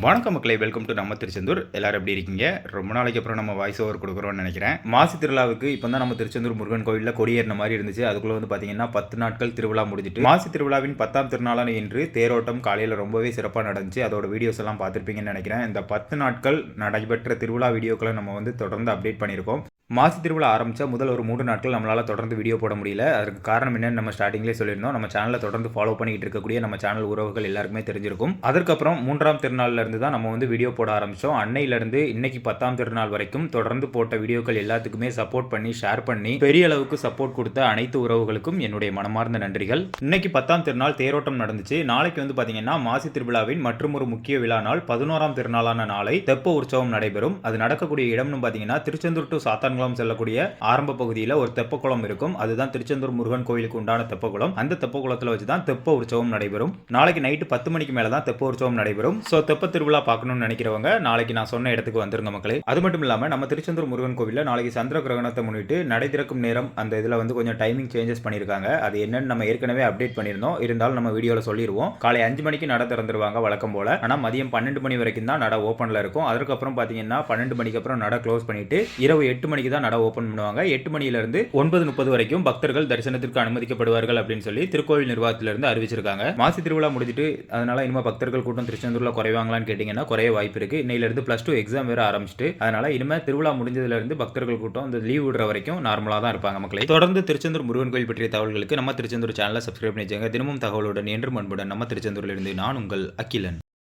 வணக்கம் மக்களே, welcome to நம்ம திருச்செந்தூர். எல்லாரும் எப்படி இருக்கீங்க? ரொம்ப நாளைக்கு அப்புறம் நம்ம வாய்ஸ் ஓவர் கொடுக்குறோம்னு நினைக்கிறேன். மாசி திருவிழாவுக்கு இப்போ தான் நம்ம திருச்செந்தூர் முருகன் கோவிலில் கொடியேறின மாதிரி இருந்துச்சு. அதுக்குள்ள வந்து பார்த்தீங்கன்னா 10 நாட்கள் திருவிழா முடிஞ்சிட்டு மாசி திருவிழாவின் 10ஆம் திருநாளான இன்று தேரோட்டம் காலையில் ரொம்பவே சிறப்பாக நடந்துச்சு. அதோட வீடியோஸ் எல்லாம் பார்த்துருப்பீங்கன்னு நினைக்கிறேன். இந்த 10 நாட்கள் நடைபெற்ற திருவிழா வீடியோக்களை நம்ம வந்து தொடர்ந்து அப்டேட் பண்ணியிருக்கோம். மாசி திருவிழா ஆரம்பித்த முதல் ஒரு 3 நாட்கள் நம்மளால் தொடர்ந்து வீடியோ போட முடியல. அதுக்கு காரணம் என்னன்னு நம்ம ஸ்டார்டிங்லேயே சொல்லியிருந்தோம். நம்ம சேனலை தொடர்ந்து ஃபாலோ பண்ணிக்கிட்டு இருக்கக்கூடிய நம்ம சேனல் உறவுகள் எல்லாருக்குமே தெரிஞ்சிருக்கும். அதற்கப்புறம் 3ஆம் திருநாள்ல இருந்து தான் நம்ம வந்து வீடியோ போட ஆரம்பித்தோம். அன்னையிலிருந்து இன்னைக்கு 10ஆம் திருநாள் வரைக்கும் தொடர்ந்து போட்ட வீடியோக்கள் எல்லாத்துக்குமே சப்போர்ட் பண்ணி ஷேர் பண்ணி பெரிய அளவுக்கு சப்போர்ட் கொடுத்த அனைத்து உறவுகளுக்கும் என்னுடைய மனமார்ந்த நன்றிகள். இன்னைக்கு 10ஆம் திருநாள் தேரோட்டம் நடந்துச்சு. நாளைக்கு வந்து பார்த்தீங்கன்னா மாசி திருவிழாவின் மற்றும் ஒரு முக்கிய விழா நாள் 11ஆம் திருநாளான நாளை தெப்ப உற்சவம் நடைபெறும். அது நடக்கக்கூடிய இடம்னு பார்த்தீங்கன்னா திருச்செந்தூர் டு சாத்தான் செல்லக்கூடிய ஆரம்ப பகுதியில் ஒரு தெப்பக்குளம் இருக்கும். அதுதான் திருச்செந்தூர் முருகன் கோயிலுக்கு உண்டான தெப்பக்குளம். அந்த தெப்பக்குளத்தில் வச்சு தான் தெப்ப உற்சவம் நடைபெறும். நாளைக்கு நைட்டு 10 மணிக்கு மேல தான் தெப்ப உற்சவம் நடைபெறும். ஸோ தெப்ப திருவிழா பார்க்கணும்னு நினைக்கிறவங்க நாளைக்கு நான் சொன்ன இடத்துக்கு வந்துருங்க மக்களே. அது மட்டும் இல்லாமல் நம்ம திருச்செந்தூர் முருகன் கோவிலில் நாளைக்கு சந்திர கிரகணத்தை முன்னிட்டு நடை திறக்கும் நேரம் அந்த இதில் வந்து கொஞ்சம் டைமிங் சேஞ்சஸ் பண்ணியிருக்காங்க. அது என்னன்னு நம்ம ஏற்கனவே அப்டேட் பண்ணியிருந்தோம். இருந்தாலும் நம்ம வீடியோவில் சொல்லிடுவோம். காலை 5 மணிக்கு நட திறந்துருவாங்க வழக்கம் போல. ஆனால் மதியம் 12 மணி வரைக்கும் தான் நட ஓப்பனில் இருக்கும். அதுக்கப்புறம் பார்த்தீங்கன்னா 12 மணிக்கு அப்புறம் நட க்ளோஸ் பண்ணிட்டு இரவு 8 மணிக்கு தான் நட ஓபன் பண்ணுவாங்க. 8 மணியிலிருந்து 9:30 வரைக்கும் பக்தர்கள் தரிசனத்திற்கு அனுமதிக்கப்படுவார்கள் அப்படின்னு சொல்லி திருக்கோவில் நிர்வாகத்திலிருந்து அறிவிச்சிருக்காங்க. மாசி திருவிழா முடிஞ்சிட்டு அதனால இனிமே பக்தர்கள் கூட்டம் திருச்செந்தூர்ல குறைவாங்களான்னு கேட்டீங்கன்னா குறைய வாய்ப்பு இருக்கு. இன்னையிலிருந்து +2 எக்ஸாம் வேற ஆரம்பிச்சிட்டு அதனால இனிமே திருவிழா முடிஞ்சதுல இருந்து பக்தர்கள் கூட்டம் இந்த லீவ் விடுற வரைக்கும் நார்மலா தான் இருப்பாங்க மக்களே. தொடர்ந்து திருச்செந்தூர் முருகன் கோயில் பற்றிய தகவல்களுக்கு நம்ம திருச்செந்தூர் சேனலை சப்ஸ்கிரைப் பண்ணி வச்சுங்க. தினமும் தகவலுடன் என்றும் அன்புடன் நம்ம திருச்செந்தூரிலிருந்து நான் உங்கள் அகிலன்.